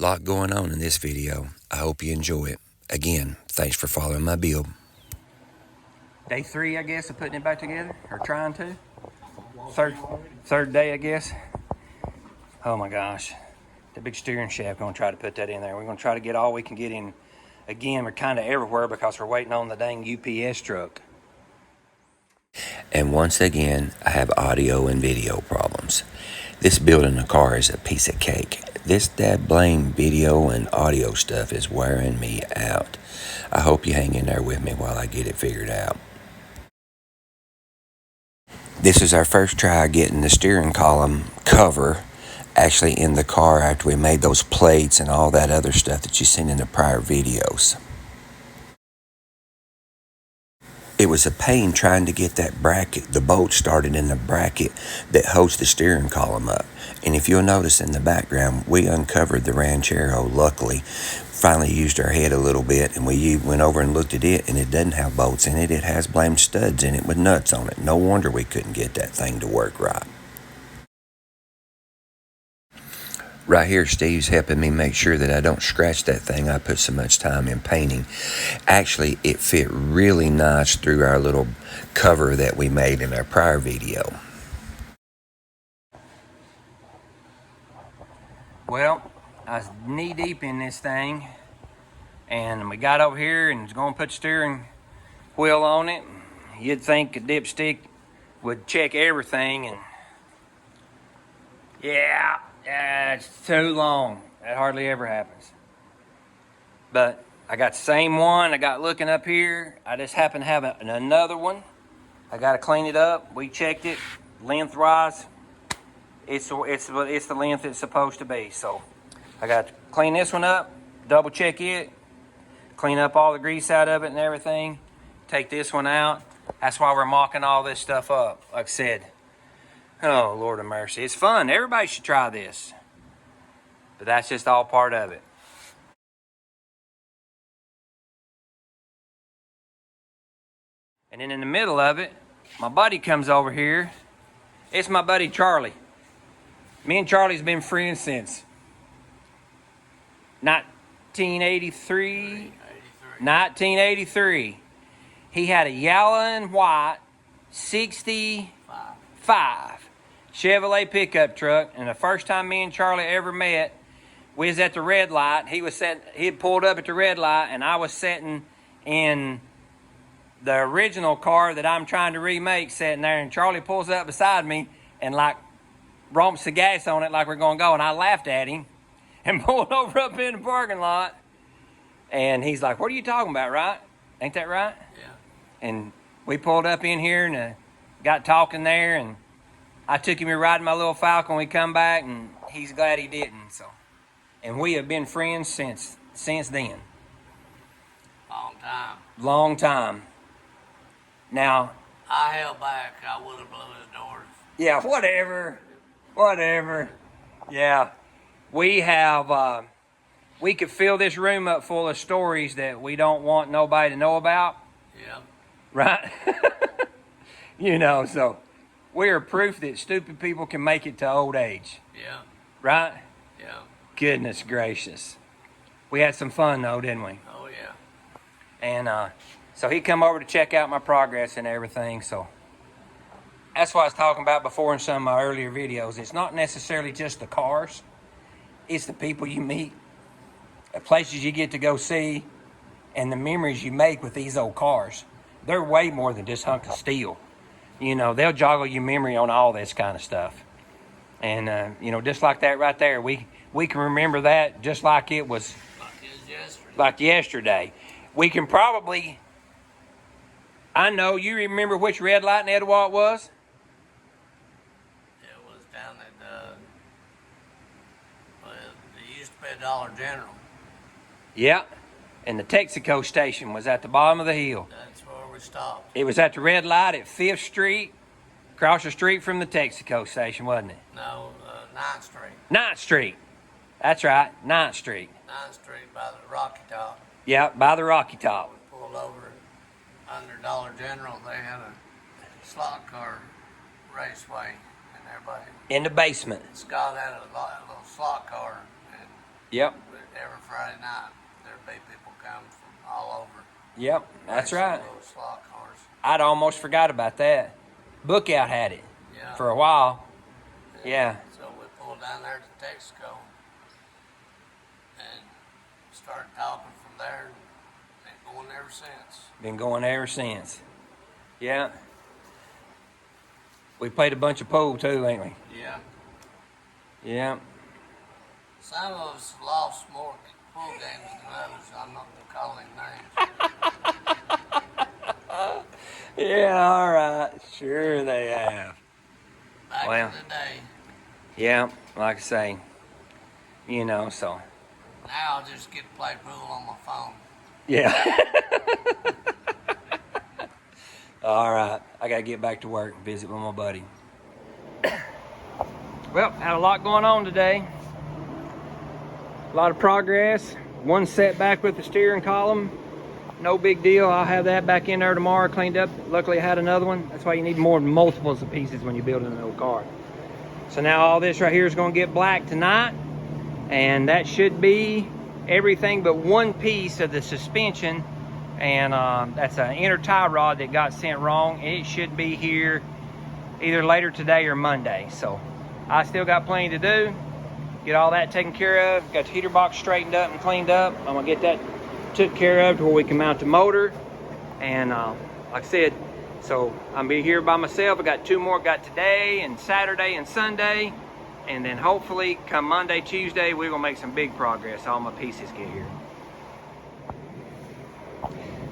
Lot going on in this video. I hope you enjoy it. Again, thanks for following my build. Day 3, I guess, of putting it back together, or trying to. Third day, I guess. Oh my gosh. The big steering shaft, gonna try to put that in there. We're gonna try to get all we can get in. Again, we're kind of everywhere because we're waiting on the dang UPS truck. And once again, I have audio and video problems. This building a car is a piece of cake. This dad blame video and audio stuff is wearing me out. I hope you hang in there with me while I get it figured out. This is our first try getting the steering column cover actually in the car after we made those plates and all that other stuff that you've seen in the prior videos. It was a pain trying to get that bracket, the bolt started in the bracket that holds the steering column up. And if you'll notice in the background, we uncovered the Ranchero, luckily. Finally used our head a little bit, and we went over and looked at it, and it doesn't have bolts in it. It has blamed studs in it with nuts on it. No wonder we couldn't get that thing to work right. Right here, Steve's helping me make sure that I don't scratch that thing. I put so much time in painting. Actually, it fit really nice through our little cover that we made in our prior video. Well, I was knee deep in this thing, and we got over here and was going to put the steering wheel on it. You'd think a dipstick would check everything, and yeah, it's too long. That hardly ever happens. But I got the same one I got looking up here. I just happen to have another one. I got to clean it up. We checked it lengthwise. It's the length it's supposed to be. So I got to clean this one up, double check it, clean up all the grease out of it and everything. Take this one out. That's why we're mocking all this stuff up. Like I said, oh, Lord of mercy. It's fun. Everybody should try this. But that's just all part of it. And then in the middle of it, my buddy comes over here. It's my buddy Charlie. Me and Charlie's been friends since 1983. 1983. He had a yellow and white 65 Chevrolet pickup truck, and the first time me and Charlie ever met, we was at the red light. He had pulled up at the red light, and I was sitting in the original car that I'm trying to remake, sitting there, and Charlie pulls up beside me and like romps the gas on it like we're gonna go, and I laughed at him and pulled over up in the parking lot, and he's like, "What are you talking about, right? Ain't that right?" Yeah. And we pulled up in here and got talking there, and I took him to ride my little Falcon. We come back, and he's glad he didn't. So, and we have been friends since then. Long time. Now, I held back. I would have blew his doors. Yeah, whatever. Yeah, we have. We could fill this room up full of stories that we don't want nobody to know about. Yeah. Right? So we are proof that stupid people can make it to old age. Yeah. Right? Yeah. Goodness gracious. We had some fun though, didn't we? Oh, yeah. And so he come over to check out my progress and everything. So that's what I was talking about before in some of my earlier videos. It's not necessarily just the cars. It's the people you meet, the places you get to go see, and the memories you make with these old cars. They're way more than just hunk of steel. They'll joggle your memory on all this kind of stuff. And, just like that right there, we can remember that just like it was like yesterday. We can probably, I know you remember which red light in Etowah it was? It was down at it used to be a Dollar General. Yeah. And the Texaco station was at the bottom of the hill. That's where we stopped. It was at the red light at 5th Street, across the street from the Texaco station, wasn't it? No, 9th Street. 9th Street. That's right, 9th Street. 9th Street by the Rocky Top. Yeah, by the Rocky Top. We pulled over under Dollar General. They had a slot car raceway, and everybody. In the basement. Scott had a little slot car. And Yep. we every Friday night, there'd be people come from all over. Yep, that's racing right. Little slot cars. I'd almost forgot about that. Bookout had it Yeah. for a while. Yeah. So we pulled down there to Texaco and started talking from there, and been going ever since. Been going ever since. Yeah. We played a bunch of pool too, ain't we? Yeah. Yeah. Some of us lost more pool games than others. I'm not going to call any names. Yeah, all right. Sure they have. Back Well. in the day. Yeah, like I say, you know, so. Now I just get to play pool on my phone. Yeah. All right. I got to get back to work and visit with my buddy. Well, had a lot going on today. A lot of progress. One setback with the steering column. No big deal. I'll have that back in there tomorrow, cleaned up. Luckily, I had another one. That's why you need more multiples of pieces when you're building an old car. So now all this right here is going to get black tonight. And that should be everything but one piece of the suspension. And that's an inner tie rod that got sent wrong. It should be here either later today or Monday. So I still got plenty to do. Get all that taken care of. Got the heater box straightened up and cleaned up. I'm gonna get that took care of to where we can mount the motor. And like I said, so I'm gonna be here by myself. I got two more. Got today and Saturday and Sunday. And then hopefully come Monday, Tuesday, we're gonna make some big progress. All my pieces get here.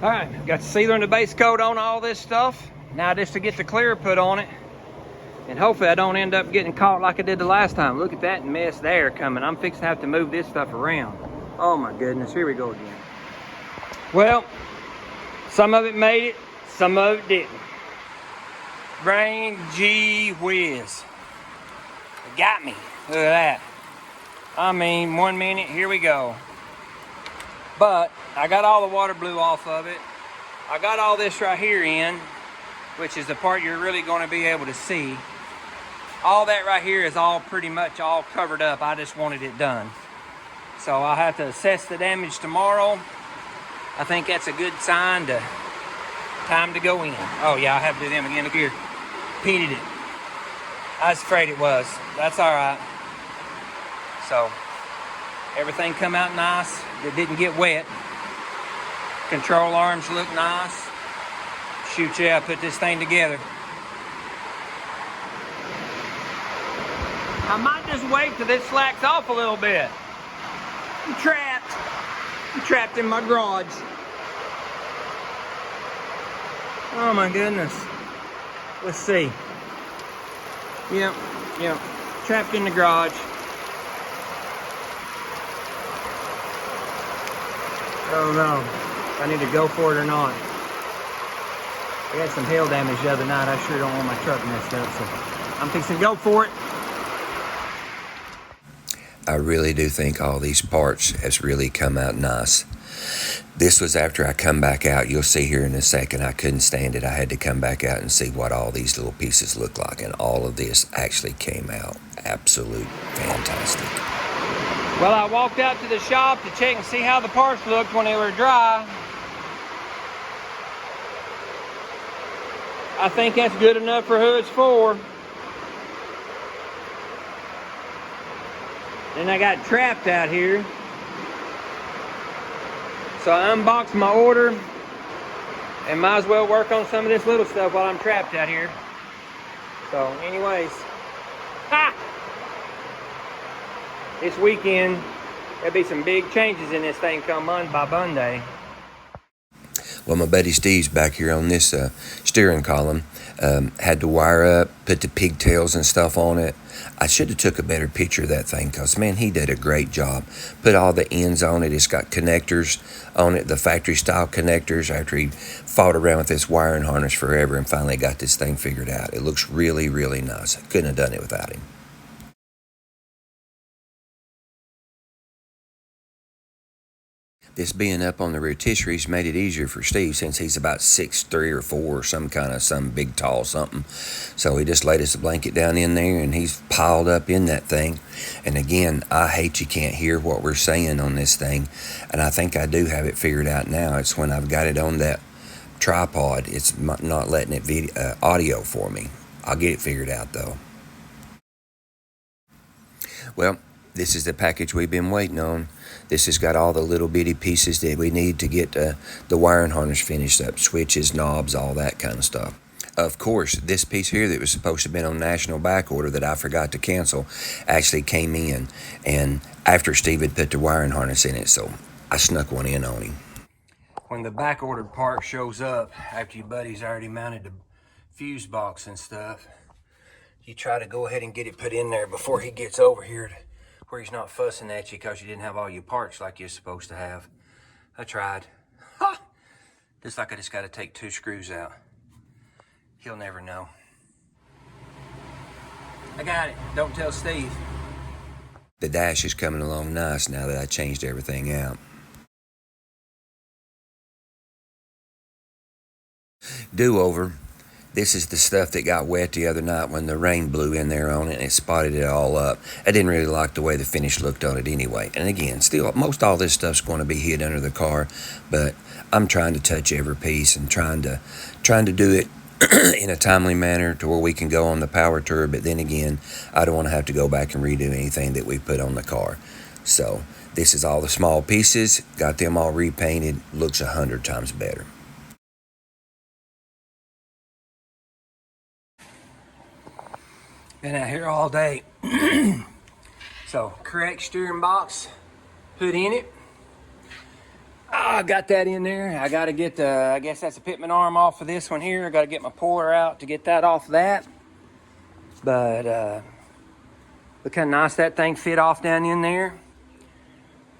All right, got the sealer and the base coat on all this stuff. Now just to get the clear put on it. And hopefully I don't end up getting caught like I did the last time. Look at that mess there coming. I'm fixing to have to move this stuff around. Oh my goodness, here we go again. Well, some of it made it, some of it didn't. Brain gee whiz. It got me, look at that. I mean, 1 minute, here we go. But I got all the water blew off of it. I got all this right here in, which is the part you're really going to be able to see. All that right here is all pretty much all covered up. I just wanted it done. So I'll have to assess the damage tomorrow. I think that's a good sign to time to go in. Oh yeah, I have to do them again. Look here, painted it. I was afraid it was. That's all right. So everything come out nice. It didn't get wet. Control arms look nice. Shoot, yeah, I put this thing together. I might just wait till this slacks off a little bit. I'm trapped. I'm trapped in my garage. Oh my goodness. Let's see. Yep. Trapped in the garage. Oh no. If I need to go for it or not. I had some hail damage the other night. I sure don't want my truck messed up, so I'm fixing to go for it. I really do think all these parts has really come out nice. This was after I come back out. You'll see here in a second. I couldn't stand it. I had to come back out and see what all these little pieces look like. And all of this actually came out absolute fantastic. Well, I walked out to the shop to check and see how the parts looked when they were dry. I think that's good enough for who it's for. Then I got trapped out here. So I unboxed my order and might as well work on some of this little stuff while I'm trapped out here. So anyways, this weekend, there'll be some big changes in this thing come by Monday. Well, my buddy Steve's back here on this steering column. Had to wire up, put the pigtails and stuff on it. I should have took a better picture of that thing because, man, he did a great job. Put all the ends on it. It's got connectors on it, the factory-style connectors, after he fought around with this wiring harness forever and finally got this thing figured out. It looks really, really nice. I couldn't have done it without him. This being up on the rotisseries made it easier for Steve since he's about 6'3" or 4" or some big tall something. So he just laid us a blanket down in there and he's piled up in that thing. And again, I hate you can't hear what we're saying on this thing. And I think I do have it figured out now. It's when I've got it on that tripod, it's not letting it audio for me. I'll get it figured out though. Well, this is the package we've been waiting on. This has got all the little bitty pieces that we need to get the wiring harness finished up. Switches, knobs, all that kind of stuff. Of course, this piece here that was supposed to have been on national back order that I forgot to cancel actually came in. And after Steve had put the wiring harness in it, so I snuck one in on him. When the back ordered part shows up after your buddy's already mounted the fuse box and stuff, you try to go ahead and get it put in there before he gets over here where he's not fussing at you because you didn't have all your parts like you're supposed to have. I tried. Ha! Just like I just got to take 2 screws out. He'll never know. I got it. Don't tell Steve. The dash is coming along nice now that I changed everything out. Do-over. This is the stuff that got wet the other night when the rain blew in there on it and it spotted it all up. I didn't really like the way the finish looked on it anyway. And again, still, most all this stuff's going to be hid under the car, but I'm trying to touch every piece and trying to do it in a timely manner to where we can go on the power tour. But then again, I don't want to have to go back and redo anything that we put on the car. So this is all the small pieces. Got them all repainted. Looks 100 times better. Been out here all day. So, correct steering box put in it. I got that in there. I got to get the, I guess that's a pitman arm off of this one here. I got to get my puller out to get that off of that. But look how nice that thing fit off down in there.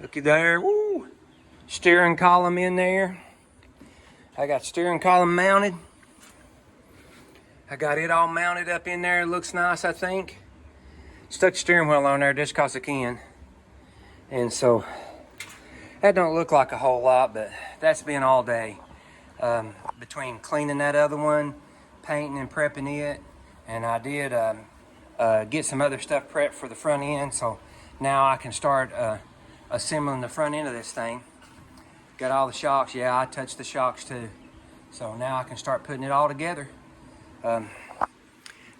Looky there. Woo! Steering column in there. I got steering column mounted. I got it all mounted up in there. It looks nice, I think. Stuck the steering wheel on there just because I can. And so, that don't look like a whole lot, but that's been all day. Between cleaning that other one, painting and prepping it, and I did get some other stuff prepped for the front end, so now I can start assembling the front end of this thing. Got all the shocks. Yeah, I touched the shocks too. So now I can start putting it all together.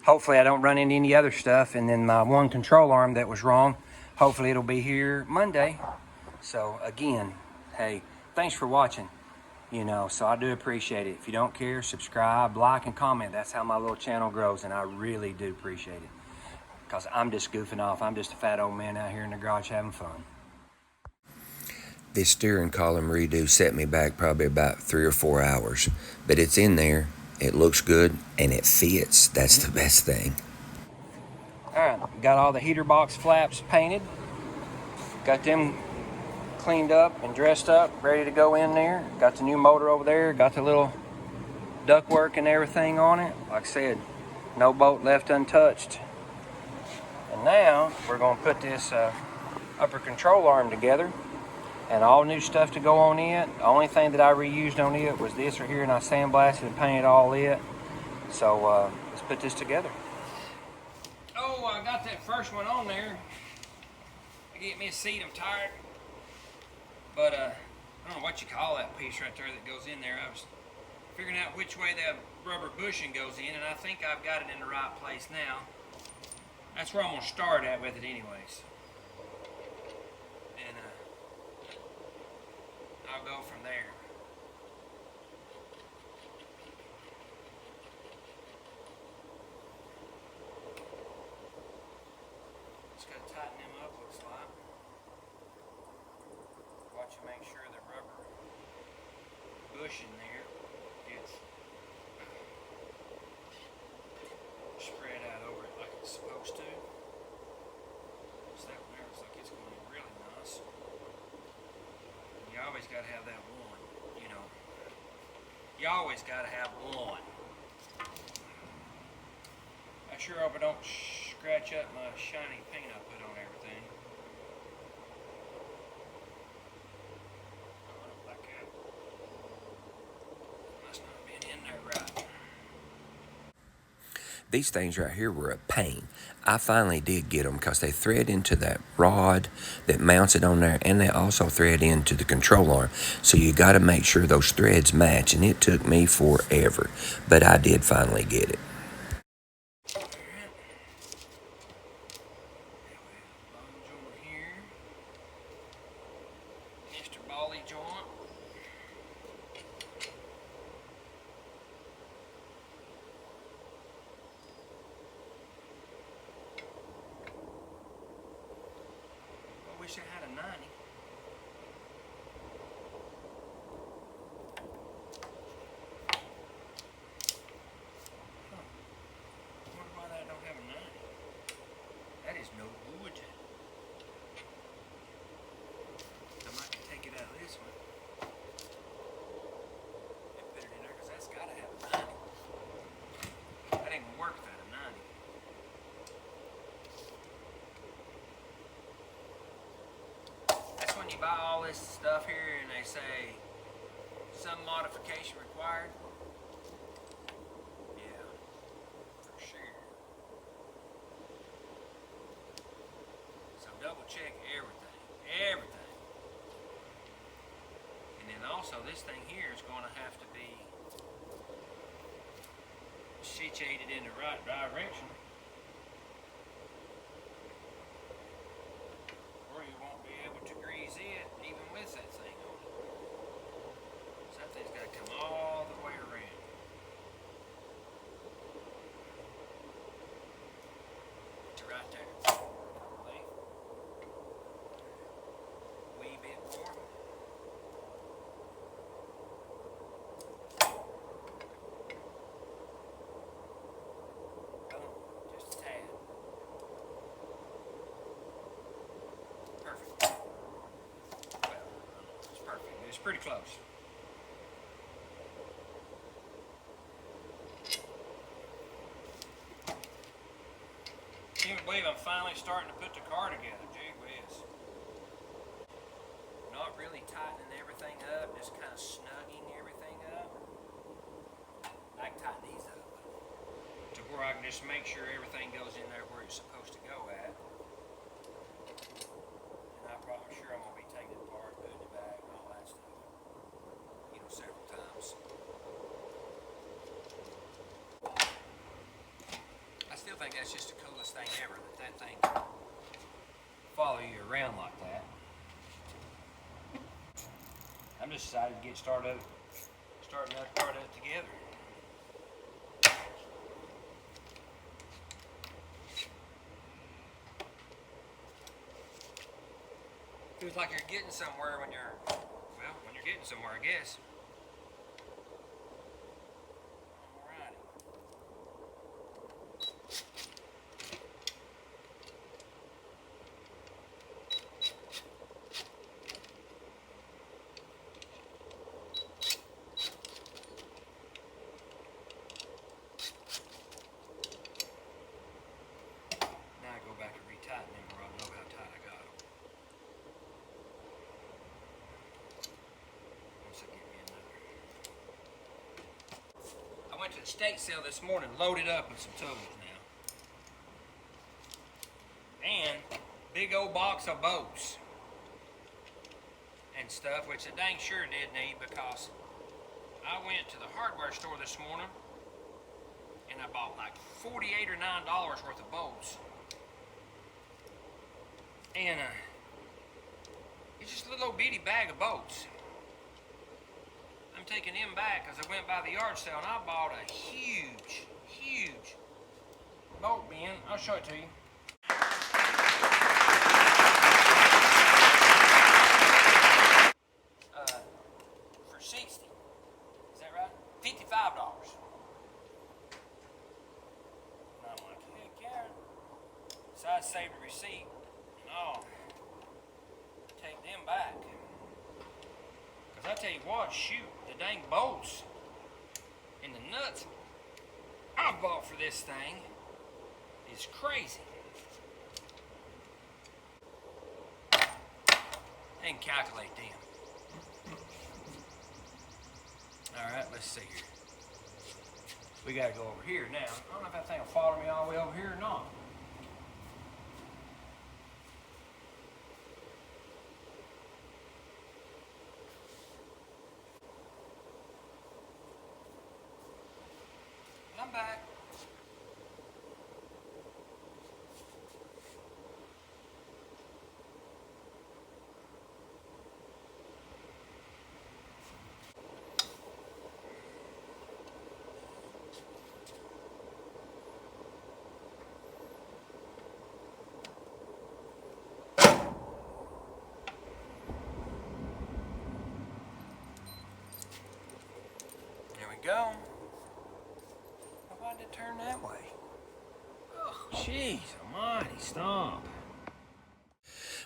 Hopefully I don't run into any other stuff, and then my one control arm that was wrong, hopefully it'll be here Monday. So again, hey, thanks for watching, so I do appreciate it. If you don't care, subscribe, like, and comment. That's how my little channel grows, and I really do appreciate it, because I'm just goofing off. I'm just a fat old man out here in the garage having fun. This steering column redo set me back probably about 3 or 4 hours, but it's in there. It looks good, and it fits. That's the best thing. Alright, got all the heater box flaps painted. Got them cleaned up and dressed up, ready to go in there. Got the new motor over there. Got the little ductwork and everything on it. Like I said, no bolt left untouched. And now, we're going to put this upper control arm together. And all new stuff to go on it. The only thing that I reused on it was this right here, and I sandblasted and painted all it. So let's put this together. Oh, I got that first one on there. I get me a seat, I'm tired. But I don't know what you call that piece right there that goes in there. I was figuring out which way that rubber bushing goes in, and I think I've got it in the right place now. That's where I'm gonna start at with it anyways. And I'll go from there. Just gotta tighten them up, looks like. Watch you make sure the rubber bushing there gets spread out over it like it's supposed to. So that one there looks like it's going in really nice. You always got to have that one, You always got to have one. I sure hope I don't scratch up my shiny paint I put on everything. These things right here were a pain. I finally did get them because they thread into that rod that mounts it on there, and they also thread into the control arm. So you got to make sure those threads match, and it took me forever, but I did finally get it. Mr. Bally joint. I wish I had a 90. Huh. I wonder why that don't have a 90. That is no wood. I might take it out of this one and put it in there because that's got to have a 90. That ain't gonna work without a 90. That's when you buy all this stuff here and they say some modification required. Yeah, for sure. So double check everything, everything. And then also this thing here is going to have to be situated in the right direction, or you won't be able to grease it even with that thing on it. So that thing's got to come all the way around. To right there. Probably. Wee bit more. Just a tad. Perfect. Well, it's perfect. It's pretty close. Can't believe I'm finally starting to put the car together. Gee whiz. Not really tightening everything up, just kind of snugging everything up. I can tighten these up to where I can just make sure everything goes in there where it's supposed to go at. And I'm sure I'm going to be taking it apart, putting it back, and all that stuff. You know, several times. I still think that's just the coolest thing ever, that thing can follow you around like that. I'm just excited to get starting that part of it together. Feels like you're getting somewhere when you're getting somewhere, I guess. Alrighty. Now I go back and retighten them where I know how tight I got them. Once I get me another. I went to the state sale this morning, loaded up with some tools now. And big old box of bolts and stuff, which I dang sure did need because I went to the hardware store this morning and I bought like $48 or $9 worth of bolts. And it's just a little old bitty bag of bolts. I'm taking them back because I went by the yard sale and I bought a huge, huge bolt bin. I'll show it to you. For 60. Is that right? $55. And I'm like, heck yeah. So I saved a receipt. Oh, take them back. Because I tell you what, shoot, the dang bolts and the nuts I bought for this thing is crazy. I can calculate them. Alright, let's see here. We gotta go over here now. I don't know if that thing will follow me all the way over here or not. I'm back. There we go. Why did it turn that way? Oh, jeez, almighty, stop.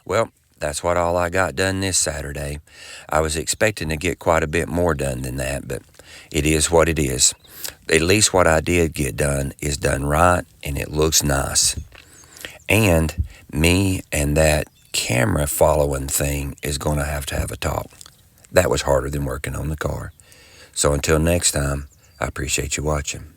Well, that's what all I got done this Saturday. I was expecting to get quite a bit more done than that, but it is what it is. At least what I did get done is done right, and it looks nice. And me and that camera following thing is going to have a talk. That was harder than working on the car. So until next time, I appreciate you watching.